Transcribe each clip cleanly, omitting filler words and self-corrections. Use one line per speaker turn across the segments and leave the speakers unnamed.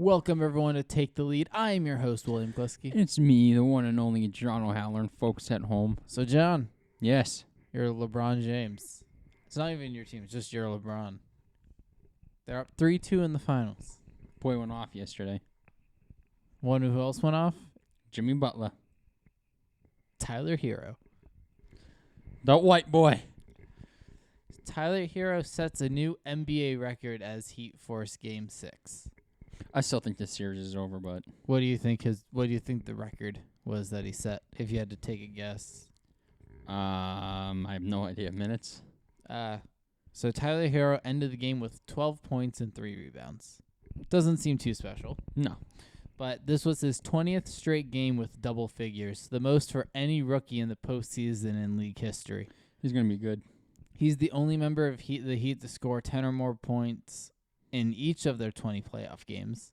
Welcome, everyone, to Take the Lead. I am your host, William Glusky.
It's me, the one and only John O'Halloran, folks at home.
So, John,
Yes.
you're LeBron James. It's not even your team, it's just your LeBron. They're up 3-2 in the finals.
Boy went off yesterday.
Who else went off?
Jimmy Butler.
Tyler Herro.
The white boy.
Tyler Herro sets a new NBA record as Heat force Game 6.
I still think this series is over, but
What do you think the record was that he set, if you had to take a guess?
I have no idea. Minutes?
So Tyler Herro ended the game with 12 points and 3 rebounds. Doesn't seem too special.
No.
But this was his 20th straight game with double figures, the most for any rookie in the postseason in league history.
He's going to be good.
He's the only member of the Heat to score 10 or more points in each of their 20 playoff games.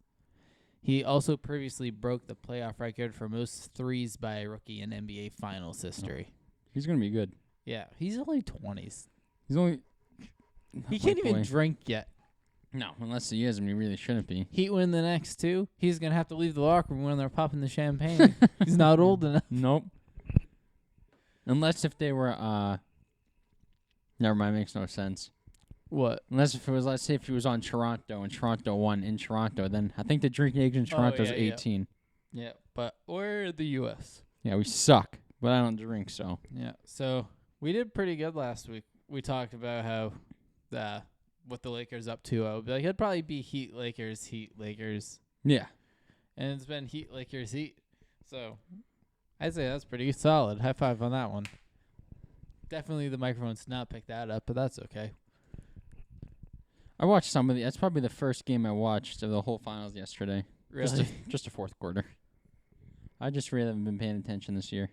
He also previously broke the playoff record for most threes by a rookie in NBA Finals history.
He's going to be good.
Yeah, he's only 20s.
He's only...
He can't even drink yet.
No, unless he is, and he really shouldn't be.
Heat win the next two. He's going to have to leave the locker room when they're popping the champagne. He's not old enough.
Nope. Unless if they were... Never mind, makes no sense.
What?
Unless if it was, let's say if he was on Toronto and Toronto won in Toronto, then I think the drinking age in Toronto is 18.
Yeah, but we're the U.S.
Yeah, we suck, but I don't drink, so.
Yeah, so we did pretty good last week. We talked about how what the Lakers up to. I would be like, it'd probably be Heat, Lakers.
Yeah.
And it's been Heat, Lakers, Heat. So I'd say that's pretty solid. High five on that one. Definitely the microphones did not pick that up, but that's okay.
I watched some of the. That's probably the first game I watched of the whole finals yesterday.
Really?
Just a fourth quarter. I just really haven't been paying attention this year.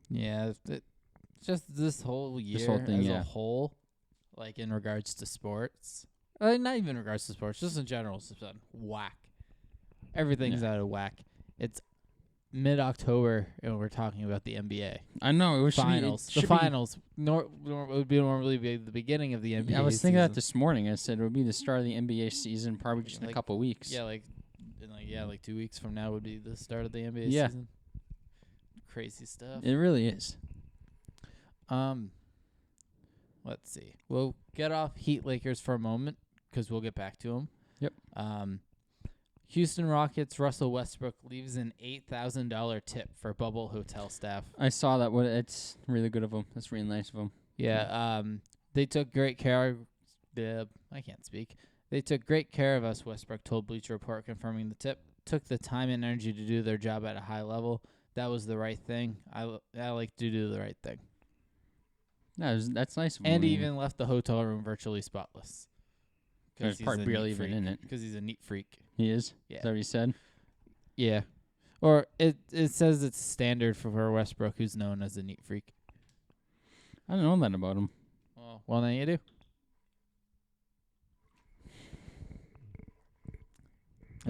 Yeah, just this whole year
This whole thing,
as
yeah.
a whole, like in regards to sports. Not even in regards to sports, just in general, it's been whack. Everything's out of whack. It's mid-October, and we're talking about the NBA.
I know. It
Finals.
should
The finals would be normally be the beginning of the NBA
I was thinking
season.
that this morning. I said it would be the start of the NBA season, probably just in a couple weeks.
Yeah, like 2 weeks from now would be the start of the NBA
Yeah.
season. Crazy stuff.
It really is.
Let's see. We'll get off Heat Lakers for a moment because we'll get back to them.
Yep.
Houston Rockets Russell Westbrook leaves an $8,000 tip for bubble hotel staff.
I saw that. It's really good of him. That's really nice of him.
Yeah. They took great care. I can't speak. They took great care of us, Westbrook told Bleacher Report, confirming the tip. Took the time and energy to do their job at a high level. That was the right thing. I like to do the right thing.
No, that's nice of him.
And he even left the hotel room virtually spotless.
There's part barely even in it.
Because he's a neat freak.
He is?
Yeah.
Is that what he said?
Yeah. Or it says it's standard for Westbrook, who's known as a neat freak.
I don't know that about him.
Well, now you do.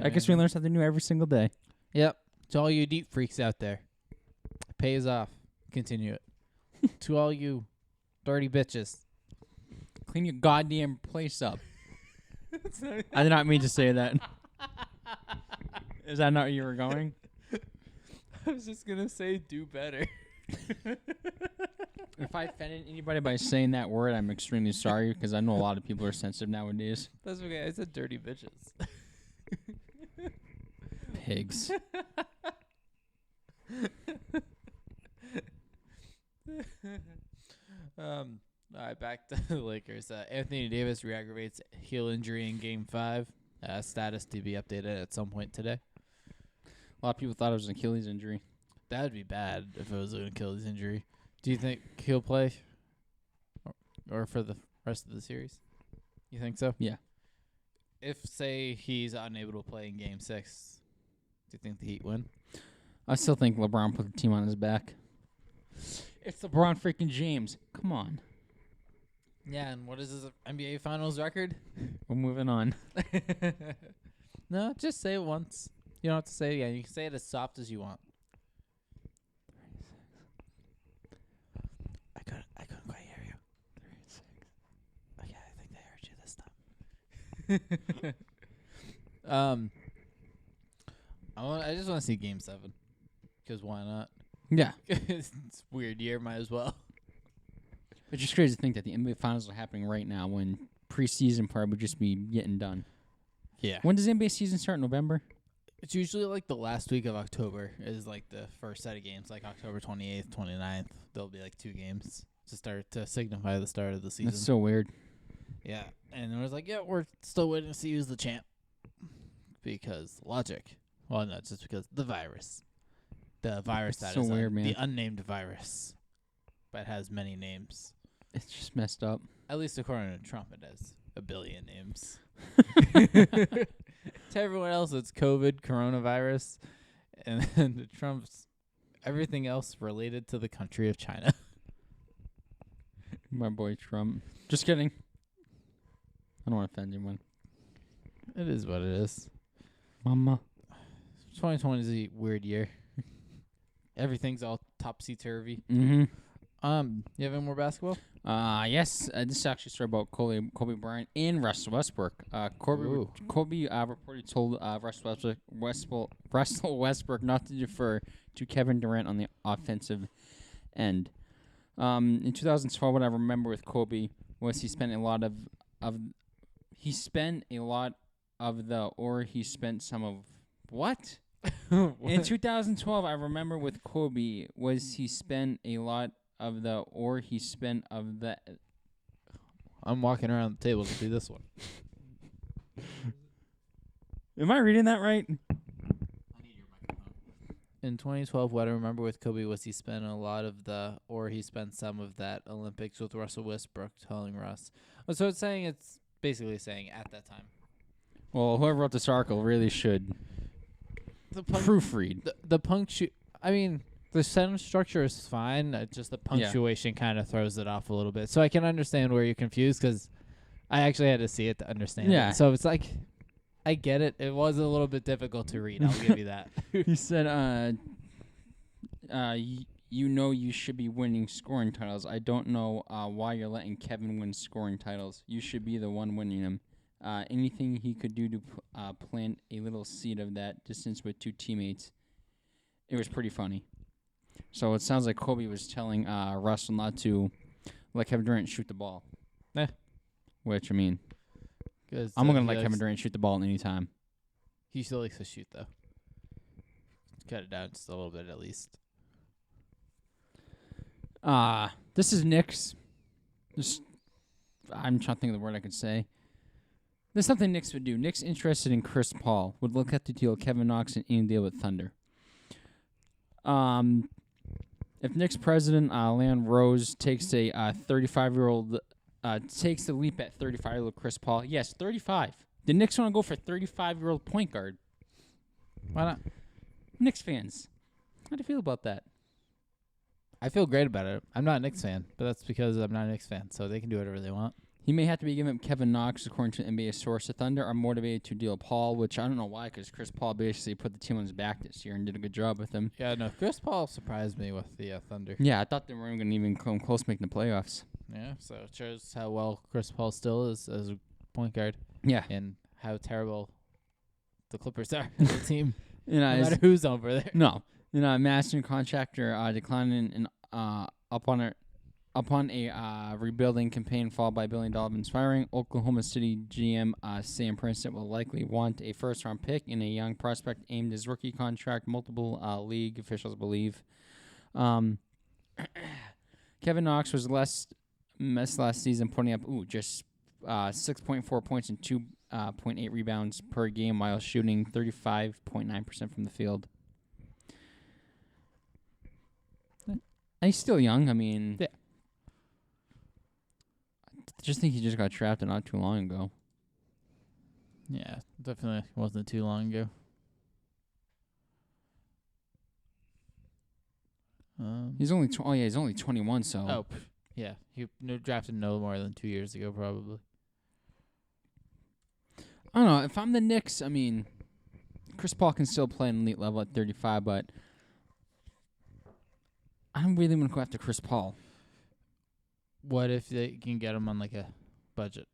I guess we learn something new every single day.
Yep. To all you neat freaks out there, it pays off. Continue it. To all you dirty bitches.
Clean your goddamn place up. I did not mean to say that. Is that not where you were going?
I was just going to say do better.
If I offended anybody by saying that word, I'm extremely sorry because I know a lot of people are sensitive nowadays.
That's okay. I said dirty bitches.
Pigs.
All right, back to the Lakers. Anthony Davis re-aggravates heel injury in Game 5. Status to be updated at some point today.
A lot of people thought it was an Achilles injury.
That would be bad if it was an Achilles injury. Do you think he'll play or for the rest of the series? You think so?
Yeah.
If, say, he's unable to play in Game 6, do you think the Heat win?
I still think LeBron put the team on his back. It's LeBron freaking James. Come on.
Yeah, and what is his NBA Finals record?
We're moving on.
No, just say it once. You don't have to say it again. You can say it as soft as you want. I couldn't quite hear you. 36. Okay, I think they heard you this time. I just want to see Game 7. Because why not?
Yeah.
It's a weird year. Might as well.
It's just crazy to think that the NBA Finals are happening right now when preseason part would just be getting done.
Yeah.
When does NBA season start? November?
It's usually like the last week of October is like the first set of games. Like October 28th, 29th. There'll be like 2 games to signify the start of the season.
That's so weird.
Yeah. And it was like, yeah, we're still waiting to see who's the champ. Because logic. Well, no, just because the virus. The virus
That's
that
so
is
weird, man.
the unnamed virus. But has many names.
It's just messed up.
At least according to Trump, it has a billion names. To everyone else, it's COVID, coronavirus, and then to Trump's everything else related to the country of China.
My boy Trump. Just kidding. I don't want to offend anyone.
It is what it is.
Mama.
2020 is a weird year. Everything's all topsy-turvy.
Mm-hmm.
You have any more basketball?
Yes. This is actually a story about Kobe Bryant and Russell Westbrook. Kobe reportedly told Russell Westbrook not to defer to Kevin Durant on the offensive end. In 2012, what I remember with Kobe was he spent some of what? In 2012, I remember with Kobe was he spent a lot of the or he spent of the.
I'm walking around the table to see this one.
Am I reading that right?
In 2012, what I remember with Kobe was he spent a lot of he spent some of that Olympics with Russell Westbrook, telling Russ. Oh, so it's basically saying at that time.
Well, whoever wrote this article really should proofread.
The sentence structure is fine. Just the punctuation kind of throws it off a little bit. So I can understand where you're confused because I actually had to see it to understand it. So it's like, I get it. It was a little bit difficult to read. I'll give you that.
He said, you should be winning scoring titles. I don't know why you're letting Kevin win scoring titles. You should be the one winning them. Anything he could do to plant a little seed of that distance with 2 teammates. It was pretty funny. So it sounds like Kobe was telling Russell not to let Kevin Durant shoot the ball. Which, I mean, I'm going to let Kevin Durant shoot the ball at any time.
He still likes to shoot, though. Cut it down just a little bit at least.
This is Knicks. I'm trying to think of the word I could say. There's something Knicks would do. Knicks interested in Chris Paul would look at the deal Kevin Knox and any deal with Thunder. If Knicks president Leon Rose takes a 35-year-old takes the leap at 35-year-old Chris Paul, yes, 35. The Knicks want to go for 35-year-old point guard.
Why not?
Knicks fans, how do you feel about that?
I feel great about it. I'm not a Knicks fan, but that's because I'm not a Knicks fan, so they can do whatever they want.
He may have to be given up Kevin Knox, according to an NBA source. The Thunder are motivated to deal Paul, which I don't know why, because Chris Paul basically put the team on his back this year and did a good job with him.
Yeah, no, Chris Paul surprised me with the Thunder.
Yeah, I thought they weren't going to even come close to making the playoffs.
Yeah, so it shows how well Chris Paul still is as a point guard.
Yeah.
And how terrible the Clippers are as a team.
No
matter who's over there.
No. Master contractor declining upon a rebuilding campaign followed by $1 billion firing, Oklahoma City GM Sam Princeton will likely want a first-round pick in a young prospect aimed his rookie contract, multiple league officials believe. Kevin Knox was less last season, putting up just 6.4 points and 2.8 rebounds per game while shooting 35.9% from the field. He's still young. I mean,
yeah.
I just think he just got drafted not too long ago.
Yeah, definitely wasn't too long ago.
He's only he's only 21. So
yeah, he drafted no more than 2 years ago, probably.
I don't know. If I'm the Knicks, I mean, Chris Paul can still play an elite level at 35, but I don't really want to go after Chris Paul.
What if they can get him on like a budget?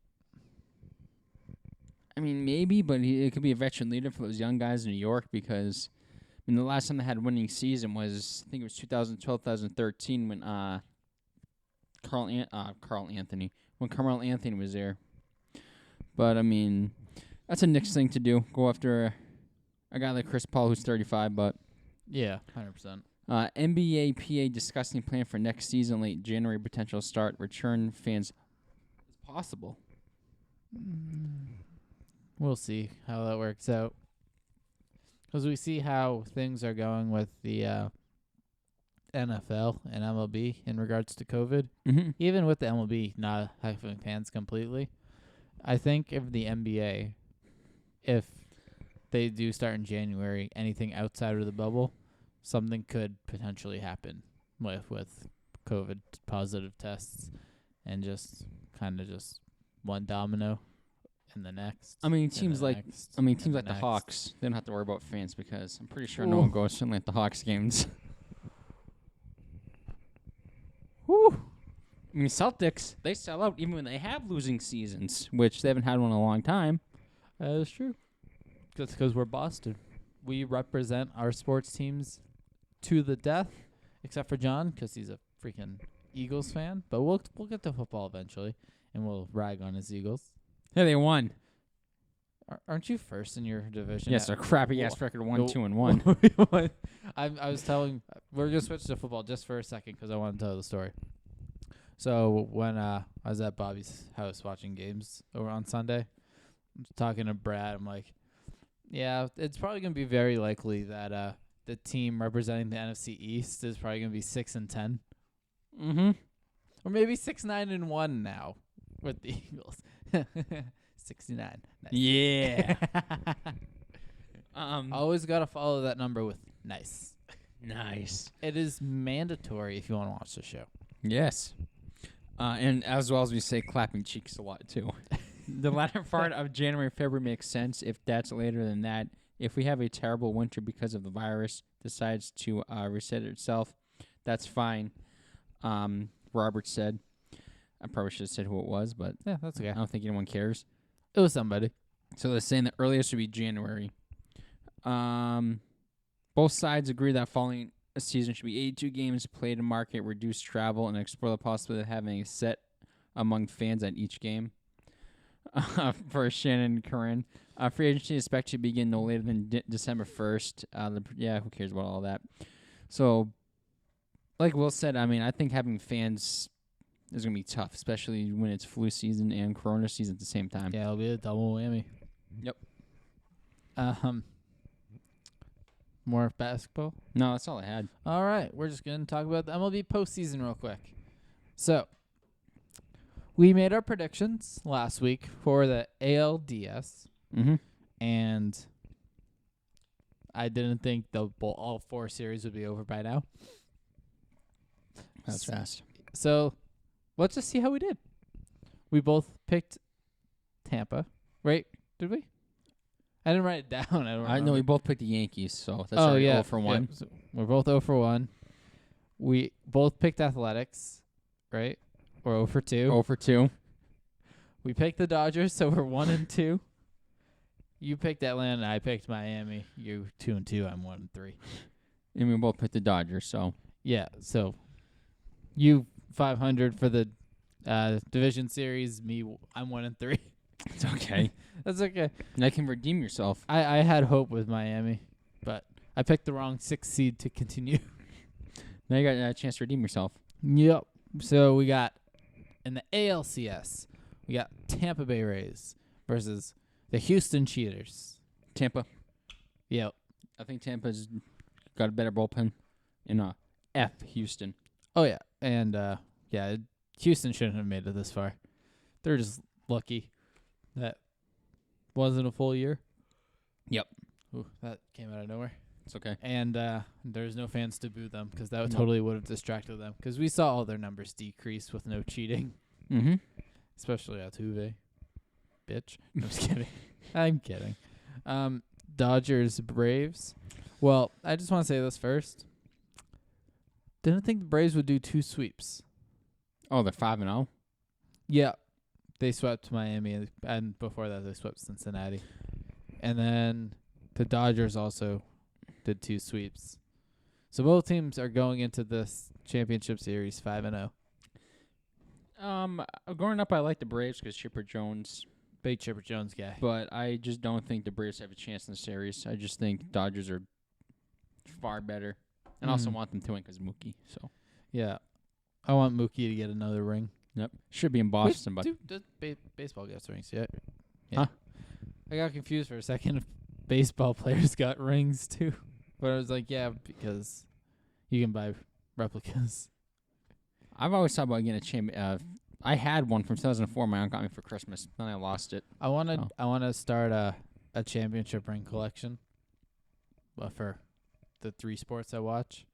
I mean, maybe, but it could be a veteran leader for those young guys in New York because, I mean, the last time they had a winning season was, I think it was 2012, 2013 when Carl Anthony was there. But, I mean, that's a Knicks thing to do. Go after a guy like Chris Paul who's 35, but...
Yeah, 100%.
NBA PA discussing plan for next season, late January potential start. Return fans is possible.
We'll see how that works out. Because we see how things are going with the NFL and MLB in regards to COVID.
Mm-hmm.
Even with the MLB not having fans completely, I think if the NBA, if they do start in January, anything outside of the bubble, something could potentially happen with COVID positive tests and just kind of just one domino and the next.
I mean,
and
teams
the
like
next,
teams
and
like the
next.
Hawks, they don't have to worry about fans because I'm pretty sure
Ooh.
no one goes certainly at the Hawks games.
Whew.
I mean, Celtics, they sell out even when they have losing seasons, which they haven't had one in a long time.
That is true. That's because we're Boston. We represent our sports teams to the death, except for John, because he's a freaking Eagles fan. But we'll get to football eventually, and we'll rag on his Eagles.
Yeah, they won.
Aren't you first in your division?
Yes, a crappy ass record 1-2-1.
I was telling. We're gonna switch to football just for a second because I want to tell the story. So when I was at Bobby's house watching games over on Sunday, I'm talking to Brad. I'm like, yeah, it's probably gonna be very likely that the team representing the NFC East is probably gonna be 6-10,
Mm-hmm.
or maybe 6-9-1 now with the Eagles. 69. Nice.
Yeah.
Always gotta follow that number with nice.
Nice.
It is mandatory if you want to watch the show.
Yes. And as well as we say, clapping cheeks a lot, too. The latter part of January, February makes sense if that's later than that. If we have a terrible winter because of the virus decides to reset itself, that's fine. Robert said. I probably should have said who it was, but
Yeah, that's okay.
I don't think anyone cares.
It was somebody.
So they're saying the earliest would be January. Both sides agree that following a season should be 82 games played in market, reduce travel, and explore the possibility of having a set among fans at each game. For Shannon and Corinne. Free agency is expected to begin no later than December 1st. Who cares about all that? So, like Will said, I mean, I think having fans is going to be tough, especially when it's flu season and corona season at the same time.
Yeah, it'll be a double whammy.
Yep.
More basketball?
No, that's all I had.
All right, we're just going to talk about the MLB postseason real quick. So, we made our predictions last week for the ALDS,
Mm-hmm.
and I didn't think all 4 series would be over by now.
That's fast.
So, let's just see how we did. We both picked Tampa, right? Did we? I didn't write it down. I don't
I know we
remember.
both picked the Yankees, so that's already 0 for 1.
Yeah, so we're both 0 for 1. We both picked Athletics, right? We're 0 for 2.
0 for 2.
We picked the Dodgers, so we're 1 and 2. You picked Atlanta, I picked Miami. You 2 and 2, I'm 1 and 3.
And we both picked the Dodgers, so.
Yeah, so you 500 for the division series. Me, I'm 1 and 3.
It's okay.
That's okay.
And I can redeem yourself.
I had hope with Miami, but I picked the wrong 6 seed to continue.
Now you got a chance to redeem yourself.
Yep. So we got in the ALCS, we got Tampa Bay Rays versus the Houston Cheaters.
Tampa.
Yep.
I think Tampa's got a better bullpen in Houston.
Oh yeah, and Houston shouldn't have made it this far. They're just lucky that wasn't a full year.
Yep.
Ooh, that came out of nowhere.
It's okay.
And there's no fans to boo them because that
Nope.
totally would have distracted them because we saw all their numbers decrease with no cheating,
Mm-hmm.
especially Altuve. Bitch. I'm just kidding. I'm kidding. Dodgers, Braves. Well, I just want to say this first. Didn't think the Braves would do 2 sweeps.
Oh, they're 5-0.
Yeah. They swept Miami, and before that they swept Cincinnati. And then the Dodgers also did 2 sweeps. So both teams are going into this championship series 5-0.
Growing up, I liked the Braves because Chipper Jones,
Big Chipper Jones guy.
but I just don't think the Braves have a chance in the series. I just think Dodgers are far better, and also want them to win because Mookie. So
Yeah. I want Mookie to get another ring.
yep, should be in Boston, but
Does baseball get rings yet?
Huh?
I got confused for a second if baseball players got rings too. But I was like, yeah, because you can buy replicas.
I've always thought about getting a champion. I had one from 2004. My aunt got me for Christmas. Then I lost it.
I wanna start a championship ring collection. For the 3 sports I watch.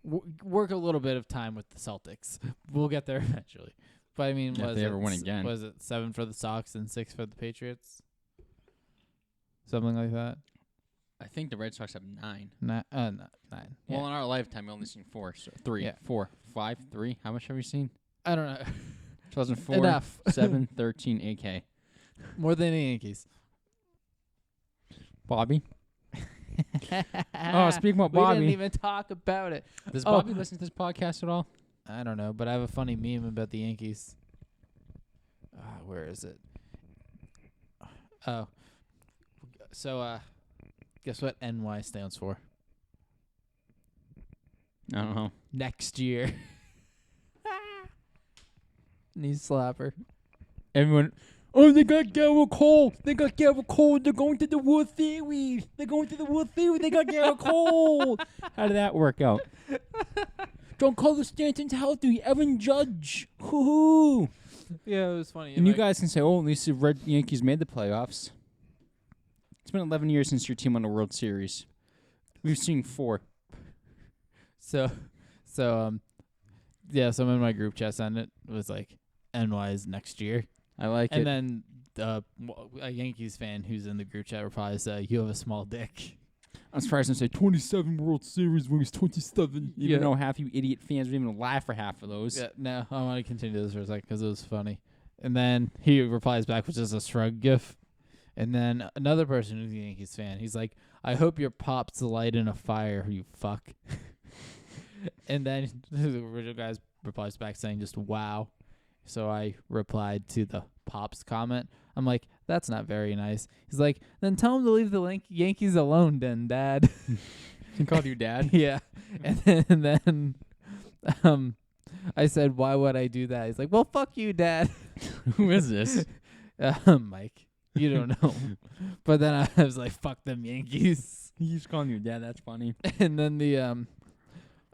Work a little bit of time with the Celtics. We'll get there eventually. But I mean,
Yeah, if they ever win again.
Was it 7 for the Sox and 6 for the Patriots? Something like that.
I think the Red Sox have 9.
No, 9.
Well, in our lifetime, we've only seen 4. So 3,
Yeah.
4, 5, 3. How much have we seen?
I don't know.
2004,
Enough.
7, 13, AK.
More than the Yankees.
Bobby? Speaking about Bobby.
We didn't even talk about it.
Does Bobby listen to this podcast at all?
I don't know, but I have a funny meme about the Yankees. Where is it? Oh. So, guess what NY stands for?
I don't know.
Next year. Knee slapper.
Everyone, they got Garrett Cole. They got Garrett Cole. They're going to the World Series. They got Garrett Cole. How did that work out? Giancarlo Stanton's healthy. Evan Judge. Hoo-hoo.
Yeah, it was funny.
And you guys can say, at least the Red Yankees made the playoffs. It's been 11 years since your team won the World Series. We've seen 4.
So I'm in my group chat and it was like NY's next year.
I like
And
it.
then a Yankees fan who's in the group chat replies, you have a small dick.
I'm surprised to say 27 World Series when he's 27.
Yeah.
Even though half you idiot fans would even laugh for half of those.
Yeah, no, I want to continue this for a second because it was funny. And then he replies back with just a shrug gif. And then another person who's a Yankees fan, he's like, I hope your pop's light in a fire, you fuck. And then the original guy replies back saying just wow. So I replied to the pops comment. I'm like, that's not very nice. He's like, then tell him to leave the Yankees alone then, Dad.
He called you Dad?
Yeah. And then I said, why would I do that? He's like, well, fuck you, Dad.
Who is this?
Mike. You don't know. But then I was like, fuck them Yankees.
He's calling you Dad. That's funny.
And then the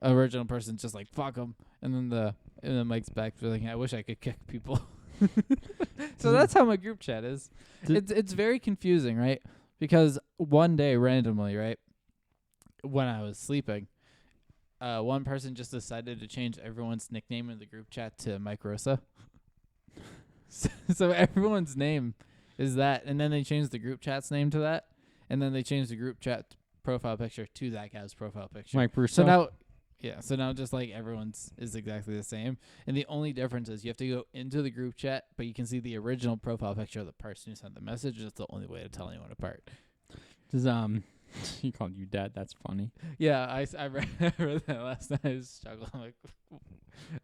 original person's just like, fuck them. And then Mike's back like, I wish I could kick people. So that's how my group chat is. It's very confusing, right? Because one day randomly, right, when I was sleeping, one person just decided to change everyone's nickname in the group chat to Mike Rosa. So everyone's name is that, and then they changed the group chat's name to that, and then they changed the group chat profile picture to that guy's profile picture.
Mike Russo.
So now just like everyone's is exactly the same, and the only difference is you have to go into the group chat, but you can see the original profile picture of the person who sent the message. It's the only way to tell anyone apart.
Does he called you Dad? That's funny.
Yeah, I read that last night. I was struggling. I'm like,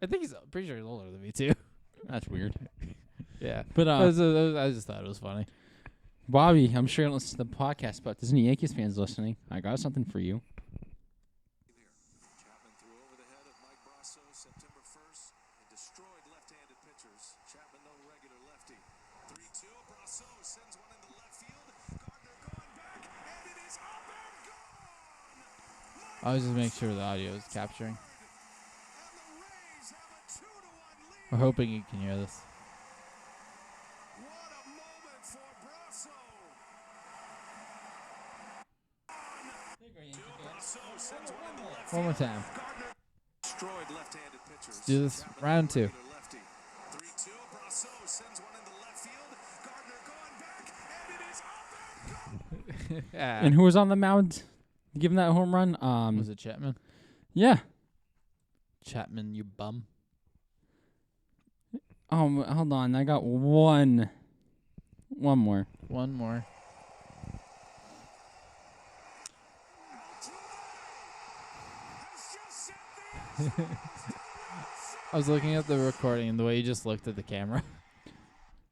I think he's pretty sure he's older than me too.
That's weird.
Yeah,
But
I just thought it was funny.
Bobby, I'm sure you don't listen to the podcast, but there's any Yankees fans listening. I got something for you.
Chapman threw over the head of Mike Brasso September 1st and destroyed left-handed pitchers. Chapman, no regular lefty. 3-2. Brasso sends one into left field. Gardner going back, and it is up and gone.
I was just making sure the audio is capturing.
And the Rays have a 2-1 lead.
We're hoping you can hear this.
What a moment for Brasso. Brasso sends one into left
One more
field.
time.
Gardner destroyed left-handed pitchers.
Let's do this.
Chapman,
Round
no
2.
regular lefty. 3-2. Brasso sends one into left field. Gardner going back, and it is up and gone.
And who was on the mound giving that home run?
Was it Chapman?
Yeah.
Chapman, you bum.
hold on. I got one more.
One more. I was looking at the recording and the way you just looked at the camera.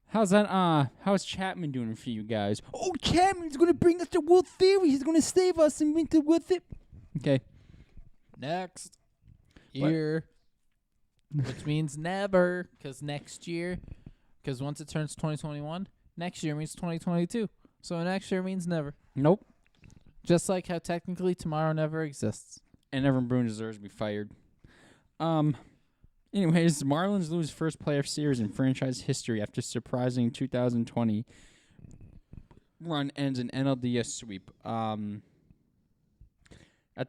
How's Chapman doing for you guys? Oh, Chapman's gonna bring us the World Series. He's gonna save us and win the World Series. Okay.
Next year, which means never, because next year, because once it turns 2021, next year means 2022. So next year means never.
Nope.
Just like how technically tomorrow never exists.
And Evan Boone deserves to be fired. Anyways, Marlins lose first playoff series in franchise history after surprising 2020 run ends in NLDS sweep. After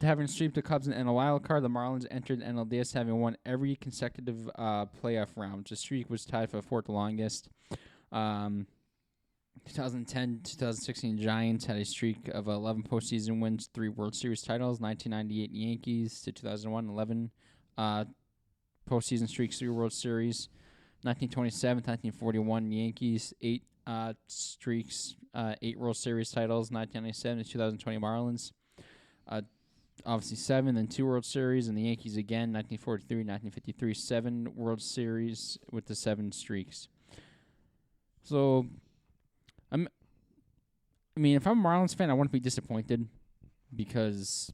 having swept the Cubs in a wild card, the Marlins entered the NLDS having won every consecutive playoff round. The streak was tied for the fourth longest. 2010-2016 Giants had a streak of 11 postseason wins, 3 World Series titles. 1998 Yankees to 2001, 11 postseason streaks, 3 World Series. 1927-1941 Yankees, 8 streaks, 8 World Series titles. 1997 to 2020 Marlins, obviously 7, then 2 World Series, and the Yankees again. 1943-1953, 7 World Series with the 7 streaks. So, I mean, if I'm a Marlins fan, I wouldn't be disappointed because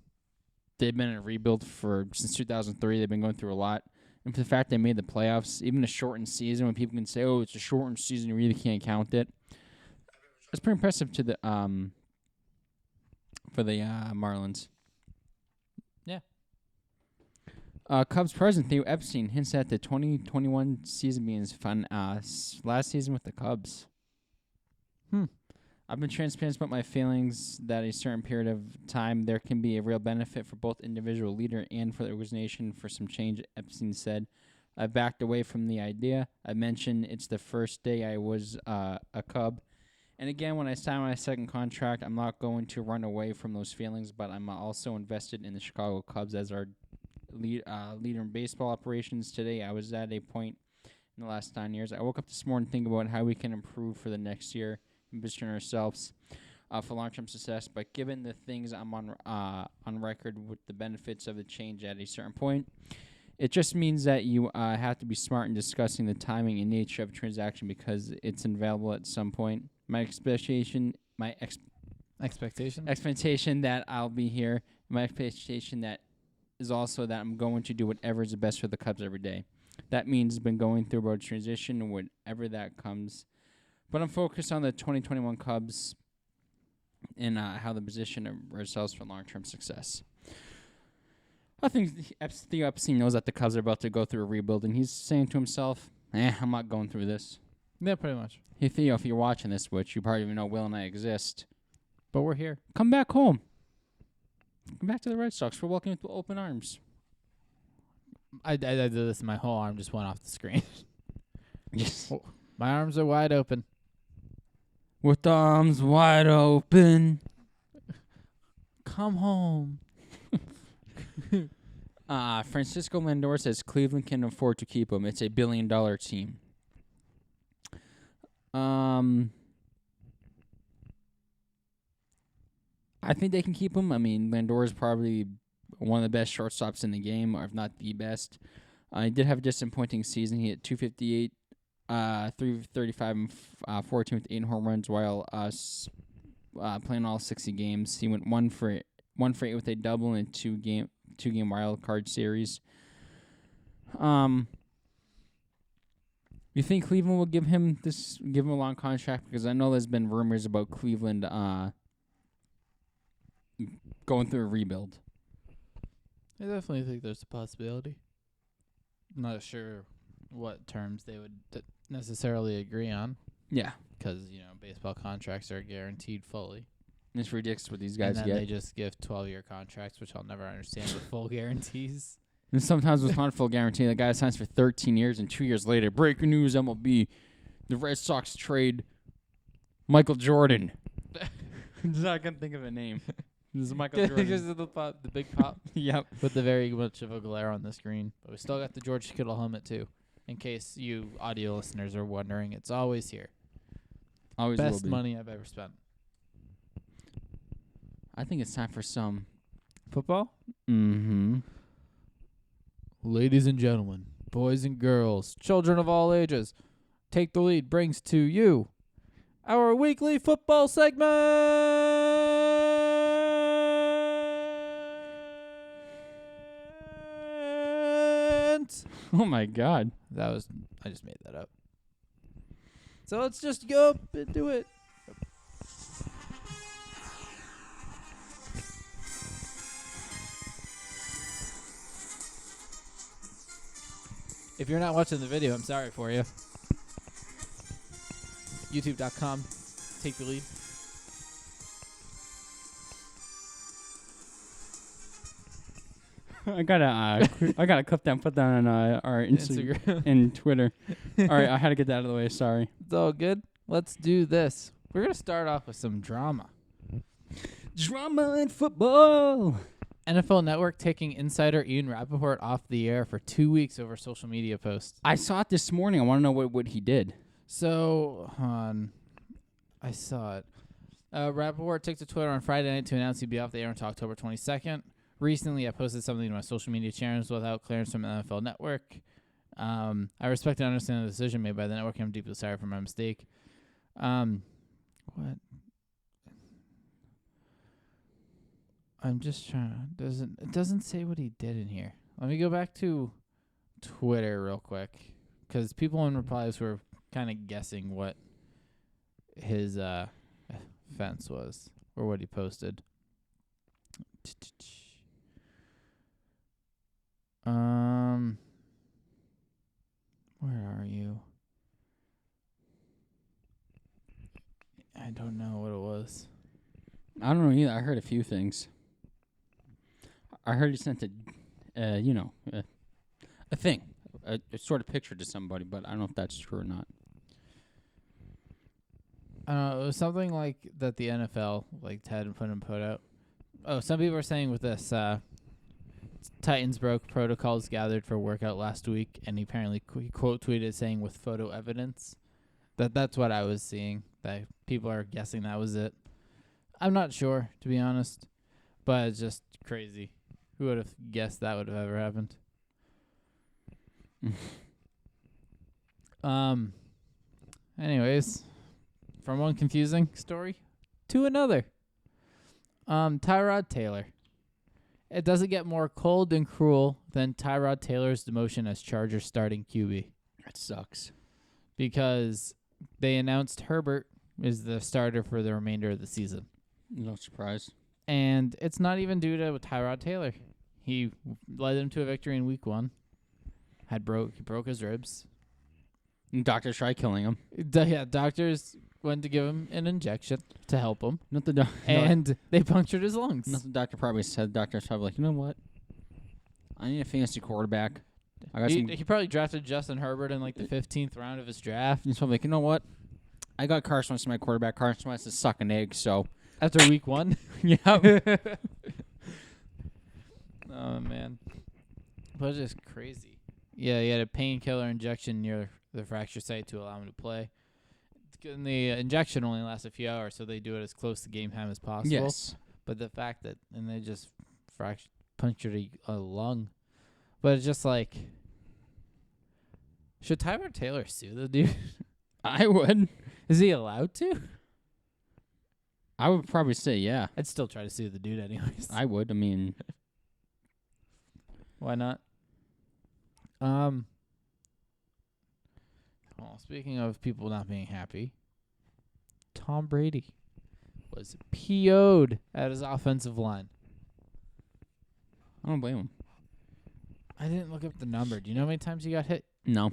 they've been in a rebuild since 2003. They've been going through a lot. And for the fact they made the playoffs, even a shortened season, when people can say, "Oh, it's a shortened season, you really can't count it," it's pretty impressive to the for the Marlins.
Yeah.
Cubs president Theo Epstein hints at the 2021 season being his fun last season with the Cubs. I've been transparent about my feelings that a certain period of time there can be a real benefit for both individual leader and for the organization for some change, Epstein said. I've backed away from the idea. I mentioned it's the first day I was a Cub. And again, when I signed my second contract, I'm not going to run away from those feelings, but I'm also invested in the Chicago Cubs as our leader in baseball operations. Today, I was at a point in the last 9 years. I woke up this morning thinking about how we can improve for the next year, position ourselves for long-term success. But given the things I'm on record with the benefits of the change at a certain point, it just means that you have to be smart in discussing the timing and nature of a transaction because it's inevitable at some point. My expectation that I'll be here. My expectation that is also that I'm going to do whatever is the best for the Cubs every day. That means been going through a transition, whatever that comes. But I'm focused on the 2021 Cubs and how the position ourselves for long-term success. I think Theo Epstein knows that the Cubs are about to go through a rebuild, and he's saying to himself, I'm not going through this.
Yeah, pretty much.
Hey, Theo, if you're watching this, which you probably even know Will and I exist,
but we're here.
Come back home. Come back to the Red Sox. We're welcoming with open arms.
I did this, and my whole arm just went off the screen.
Yes.
My arms are wide open.
With arms wide open.
Come home.
Francisco Lindor says Cleveland can afford to keep him. It's a $1 billion team. I think they can keep him. I mean, Lindor is probably one of the best shortstops in the game, or if not the best. He did have a disappointing season. He hit 258, 335, and 14 with 8 home runs while playing all 60 games. He went 1 for 8 with a double in a two-game wild card series. You think Cleveland will give him a long contract? Because I know there's been rumors about Cleveland going through a rebuild.
I definitely think there's a possibility. I'm not sure what terms they would necessarily agree on.
Yeah.
Because, baseball contracts are guaranteed fully.
It's ridiculous what these guys
and
get.
then they just give 12-year contracts, which I'll never understand with full guarantees.
And sometimes with not full guarantee, the guy signs for 13 years, and 2 years later, breaking news, MLB, the Red Sox trade Michael Jordan. I'm not going to think of a name. This is Michael Jordan.
Because of the big pop.
Yep.
With the very much of a glare on the screen. But we still got the George Kittle helmet, too. In case you audio listeners are wondering, it's always here.
Always will
Best
be.
money I've ever spent.
I think it's time for some.
Football?
Mm-hmm.
Ladies and gentlemen, boys and girls, children of all ages, Take the Lead brings to you our weekly football segment.
Oh my God.
I just made that up. So let's just go up and do it. If you're not watching the video, I'm sorry for you. YouTube.com. Take the Lead.
I gotta clip that and put that on our Instagram and Twitter. All right, I had to get that out of the way. Sorry.
It's all good. Let's do this. We're going to start off with some drama.
Drama in football.
NFL Network taking insider Ian Rappaport off the air for 2 weeks over social media posts.
I saw it this morning. I want to know what he did.
So, I saw it. Rappaport took to Twitter on Friday night to announce he'd be off the air until October 22nd. Recently, I posted something to my social media channels without clearance from the NFL Network. I respect and understand the decision made by the network, and I'm deeply sorry for my mistake. What? I'm just trying. It doesn't say what he did in here. Let me go back to Twitter real quick, because people in replies were kind of guessing what his offense was or what he posted. Where are you? I don't know what it was.
I don't know either. I heard a few things. I heard he sent a thing, a sort of picture to somebody, but I don't know if that's true or not.
It was something like that the NFL had put out. Oh, some people are saying with this, Titans broke protocols gathered for workout last week, and he apparently quote tweeted saying with photo evidence. That's what I was seeing. That people are guessing that was it. I'm not sure, to be honest, but it's just crazy. Who would have guessed that would have ever happened? Anyways, from one confusing story to another. Tyrod Taylor. It doesn't get more cold and cruel than Tyrod Taylor's demotion as Chargers starting QB.
That sucks.
Because they announced Herbert is the starter for the remainder of the season.
No surprise.
And it's not even due to Tyrod Taylor. He led them to a victory in week 1. He broke his ribs.
And doctors tried killing him.
Doctors went to give him an injection to help him.
And
they punctured his lungs.
Nothing doctor probably said. Doctor's probably like, you know what? I need a fantasy quarterback.
He probably drafted Justin Herbert in the 15th round of his draft.
He's probably like, you know what? I got Carson Wentz as my quarterback. Carson Wentz is sucking eggs, so.
After week 1?
Yeah.
Oh, man. But it's just crazy. Yeah, he had a painkiller injection near the fracture site to allow him to play. And the injection only lasts a few hours, so they do it as close to game time as possible.
Yes.
But the fact that, and they just punctured a lung. But it's just like, should Tyrod Taylor sue the dude?
I would.
Is he allowed to?
I would probably say yeah.
I'd still try to sue the dude anyways.
I would. I mean,
why not? Well, speaking of people not being happy, Tom Brady was PO'd at his offensive line.
I don't blame him.
I didn't look up the number. Do you know how many times he got hit?
No.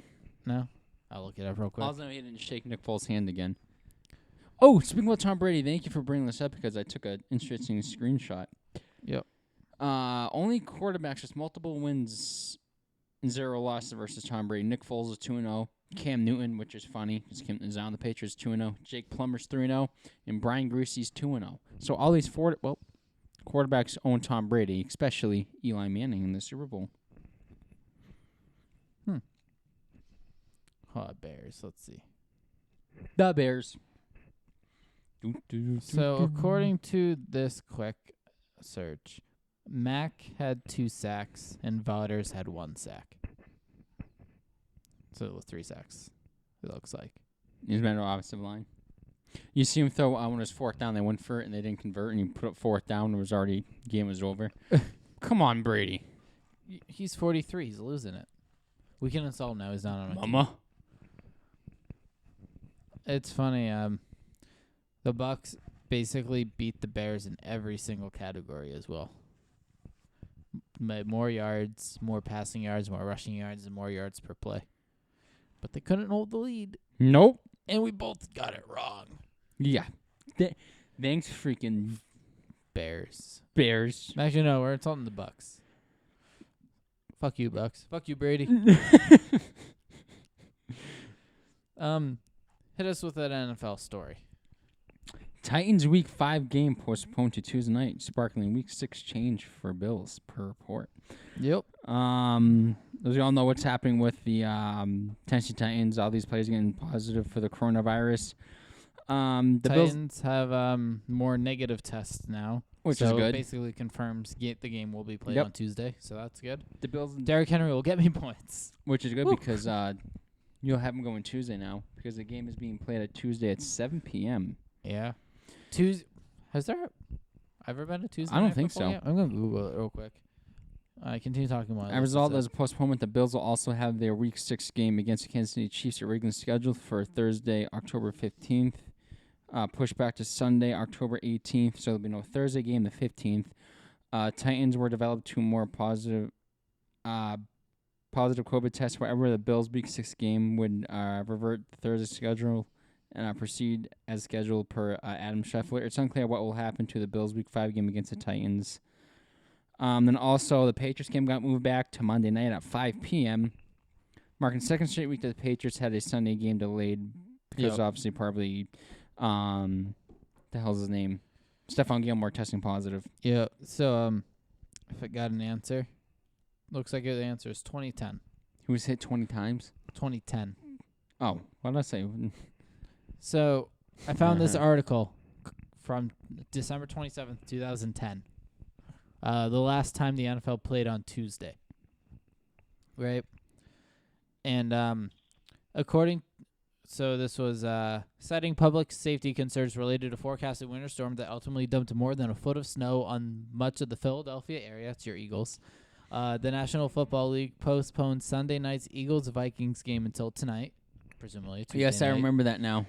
I'll look it up real quick.
Also, he didn't shake Nick Foles' hand again. Oh, speaking about Tom Brady, thank you for bringing this up because I took an interesting screenshot.
Yep.
Only quarterbacks with multiple wins and 0 losses versus Tom Brady. Nick Foles is 2-0. Cam Newton, which is funny because Cam is on the Patriots, 2-0. Jake Plummer's 3-0. And Brian Griese's 2-0. So all these quarterbacks own Tom Brady, especially Eli Manning in the Super Bowl.
Bears. Let's see.
The Bears.
So according to this quick search, Mack had 2 sacks and Vaughters had 1 sack. So it was 3 sacks. It looks like.
He's been on offensive line. You see him throw when it was 4th down, they went for it and they didn't convert, and he put up 4th down and it was already game was over. Come on, Brady.
He's 43. He's losing it. We can install him now. He's not on my team.
Mama.
It's funny. The Bucks basically beat the Bears in every single category as well. More yards, more passing yards, more rushing yards, and more yards per play. But they couldn't hold the lead.
Nope.
And we both got it wrong.
Yeah. Thanks, freaking
Bears. Actually, no, we're insulting the Bucks. Fuck you, Bucks. Fuck you, Brady. Hit us with an NFL story.
Titans Week 5 game postponed to Tuesday night, sparkling Week 6 change for Bills per report.
Yep.
As we all know what's happening with the Tennessee Titans, all these players getting positive for the coronavirus. The
Titans have more negative tests now,
which is good.
It basically confirms the game will be played on Tuesday, so that's good.
The Bills,
Derrick Henry will get me points,
which is good because you'll have them going Tuesday now because the game is being played at Tuesday at 7 p.m.
Yeah. Tuesday. Has there ever been a Tuesday?
I don't
night
think
football
so.
game? I'm gonna Google it real quick. Continue talking about it.
As a result of the postponement, the Bills will also have their Week 6 game against the Kansas City Chiefs originally scheduled for Thursday, October 15th. Pushed back to Sunday, October 18th, so there'll be no Thursday game, the 15th. Titans were developed to more positive COVID tests. However, the Bills' Week 6 game would revert the Thursday schedule and proceed as scheduled per Adam Scheffler. It's unclear what will happen to the Bills' Week 5 game against the Titans. Then also, the Patriots game got moved back to Monday night at 5 p.m., marking second straight week that the Patriots had a Sunday game delayed because obviously probably, the hell's his name? Stephon Gilmore testing positive.
Yeah, so if it got an answer, looks like the answer is 2010.
He was hit 20 times?
2010.
Oh, what did I say?
So I found this article from December 27th, 2010. The last time the NFL played on Tuesday. Right? And so this was citing public safety concerns related to forecasted winter storm that ultimately dumped more than a foot of snow on much of the Philadelphia area. It's your Eagles. The National Football League postponed Sunday night's Eagles-Vikings game until tonight, presumably Tuesday
Yes, I
night.
remember that now.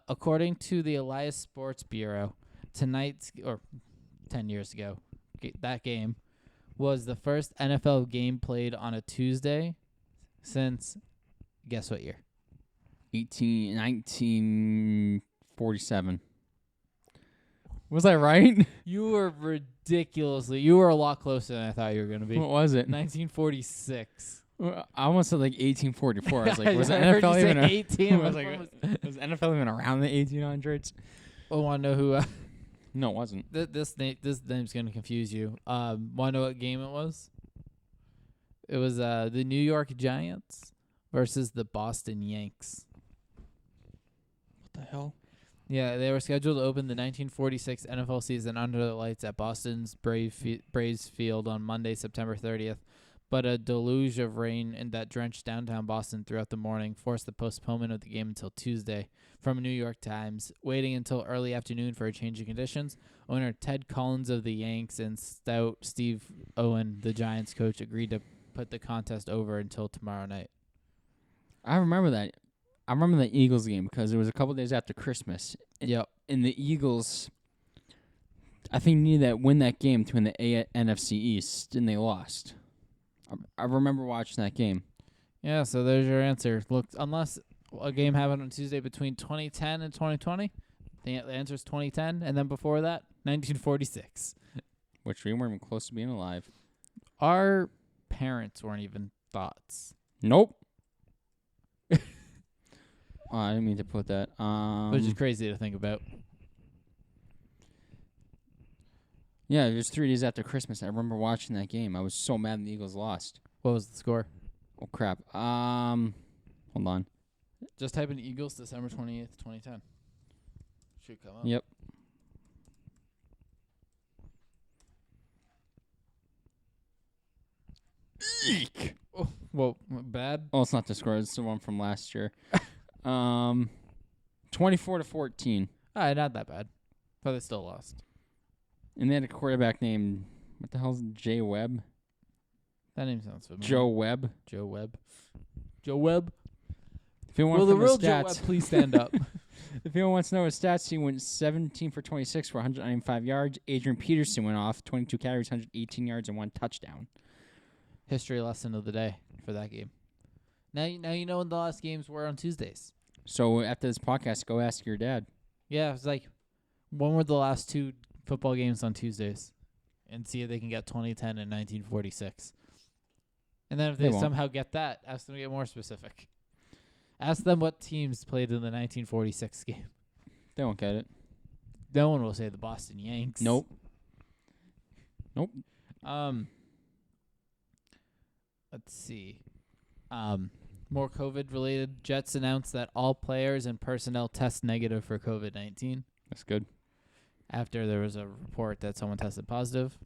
According to the Elias Sports Bureau, 10 years ago, that game was the first NFL game played on a Tuesday since, guess what year?
1947. Was I right?
You were you were a lot closer than I thought you were going to be.
What was it?
1946.
I almost said like 1844. I was like, was
I heard
NFL
you say
even
18.
I was like, was NFL even around the 1800s?
I want to know who...
No, it wasn't.
This name's going to confuse you. Want to know what game it was? It was the New York Giants versus the Boston Yanks.
What the hell?
Yeah, they were scheduled to open the 1946 NFL season under the lights at Boston's Braves Field on Monday, September 30th. But a deluge of rain that drenched downtown Boston throughout the morning forced the postponement of the game until Tuesday. From New York Times, waiting until early afternoon for a change in conditions, owner Ted Collins of the Yanks and stout Steve Owen, the Giants coach, agreed to put the contest over until tomorrow night.
I remember that. I remember the Eagles game because it was a couple days after Christmas.
Yep.
And the Eagles, I think, needed that win that game to win the NFC East, and they lost. I remember watching that game.
Yeah, so there's your answer. Look, unless a game happened on Tuesday between 2010 and 2020, the answer is 2010, and then before that, 1946.
Which we weren't even close to being alive.
Our parents weren't even thoughts.
Nope. I didn't mean to put that.
Which is crazy to think about.
Yeah, it was 3 days after Christmas. I remember watching that game. I was so mad the Eagles lost.
What was the score?
Oh, crap. Hold on.
Just type in Eagles December 28th, 2010. Should come up.
Yep. Eek.
Oh, well, bad.
Oh, it's not the score. It's the one from last year. 24-14.
Not that bad. But they still lost.
And they had a quarterback named, what the hell's Jay Webb?
That name sounds familiar.
Joe Webb.
Joe Webb. Joe Webb.
If you want
Will the
from
real
his
Joe
stats,
Webb please stand up?
if anyone wants to know his stats, he went 17 for 26 for 195 yards. Adrian Peterson went off 22 carries, 118 yards, and 1 touchdown.
History lesson of the day for that game. Now you know when the last games were on Tuesdays.
So after this podcast, go ask your dad.
Yeah, it's like, when were the last 2 football games on Tuesdays? And see if they can get 2010 and 1946. And then if
They
they
won't.
somehow get that, ask them to get more specific. Ask them what teams played in the 1946 game.
They won't get it.
No one will say the Boston Yanks.
Nope.
Let's see. More COVID-related. Jets announced that all players and personnel test negative for COVID-19
That's good.
after there was a report that someone tested positive.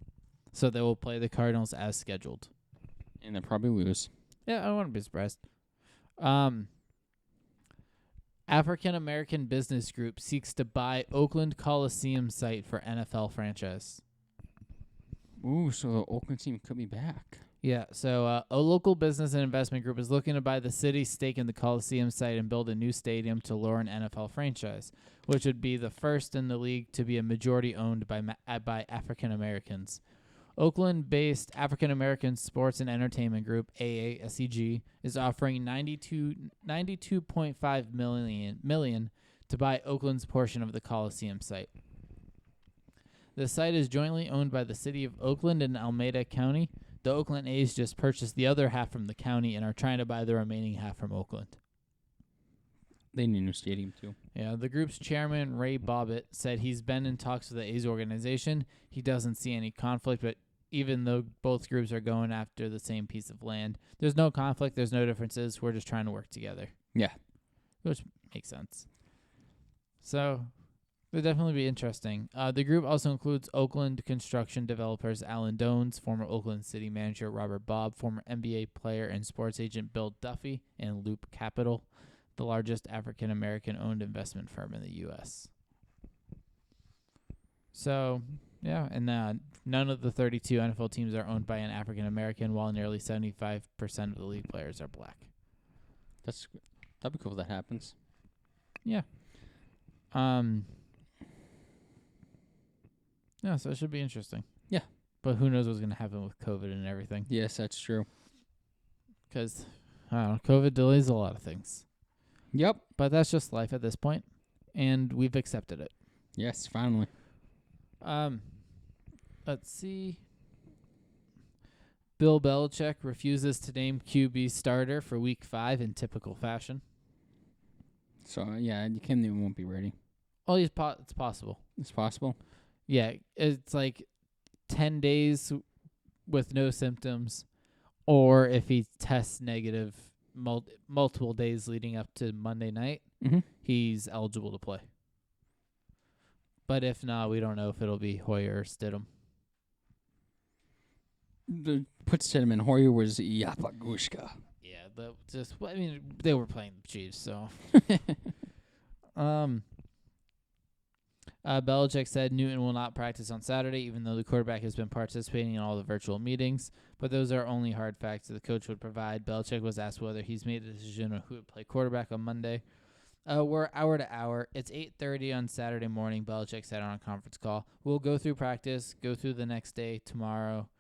So they will play the Cardinals as scheduled.
And they'll probably lose.
Yeah, I wouldn't be surprised. African American business group seeks to buy Oakland Coliseum site for NFL franchise.
Ooh, so the Oakland team could be back.
Yeah, so a local business and investment group is looking to buy the city's stake in the Coliseum site and build a new stadium to lure an NFL franchise, which would be the first in the league to be a majority owned by African Americans. Oakland-based African American Sports and Entertainment Group (AASEG) is offering $92.5 million to buy Oakland's portion of the Coliseum site. The site is jointly owned by the city of Oakland and Alameda County. The Oakland A's just purchased the other half from the county and are trying to buy the remaining half from Oakland.
They need a new stadium, too.
Yeah, the group's chairman, Ray Bobbitt, said he's been in talks with the A's organization. He doesn't see any conflict, but even though both groups are going after the same piece of land, there's no conflict, there's no differences. We're just trying to work together.
Yeah.
Which makes sense. So, it'll definitely be interesting. The group also includes Oakland construction developers Alan Dones, former Oakland city manager Robert Bobb, former NBA player and sports agent Bill Duffy, and Loop Capital, the largest African-American owned investment firm in the U.S. So, yeah, and none of the 32 NFL teams are owned by an African-American, while nearly 75% of the league players are black.
That'd be cool if that happens.
Yeah. Yeah, so it should be interesting.
Yeah.
But who knows what's going to happen with COVID and everything.
Yes, that's true.
Because, I don't know, COVID delays a lot of things.
Yep.
But that's just life at this point, and we've accepted it.
Yes, finally.
Let's see. Bill Belichick refuses to name QB starter for Week 5 in typical fashion.
So, yeah, Cam Newton won't be ready.
Oh, it's possible.
It's possible.
Yeah, it's like 10 days with no symptoms, or if he tests negative multiple days leading up to Monday night, he's eligible to play. But if not, we don't know if it'll be Hoyer or Stidham.
Put Stidham in. Hoyer was Yapagushka.
Yeah, they were playing the Chiefs, so. Belichick said Newton will not practice on Saturday, even though the quarterback has been participating in all the virtual meetings. But those are only hard facts that the coach would provide. Belichick was asked whether he's made a decision on who would play quarterback on Monday. We're hour to hour. It's 8:30 on Saturday morning, Belichick said on a conference call. We'll go through practice, go through the next day tomorrow,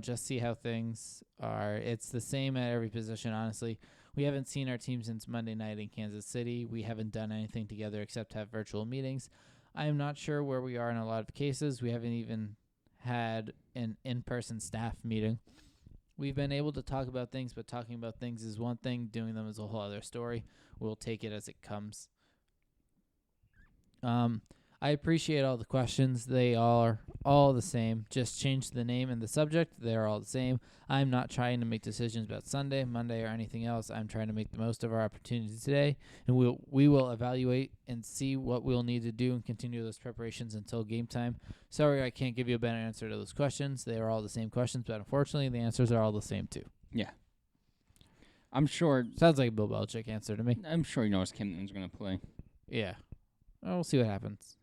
just see how things are. It's the same at every position, honestly. We haven't seen our team since Monday night in Kansas City. We haven't done anything together except have virtual meetings. I am not sure where we are in a lot of cases. We haven't even had an in-person staff meeting. We've been able to talk about things, but talking about things is one thing. Doing them is a whole other story. We'll take it as it comes. I appreciate all the questions. They are all the same. Just change the name and the subject. They're all the same. I'm not trying to make decisions about Sunday, Monday, or anything else. I'm trying to make the most of our opportunity today, and we will evaluate and see what we'll need to do and continue those preparations until game time. Sorry, I can't give you a better answer to those questions. They are all the same questions, but unfortunately, the answers are all the same too.
Yeah. I'm sure.
Sounds like a Bill Belichick answer to me.
I'm sure he knows Cam Newton's going to play.
Yeah. Well, we'll see what happens.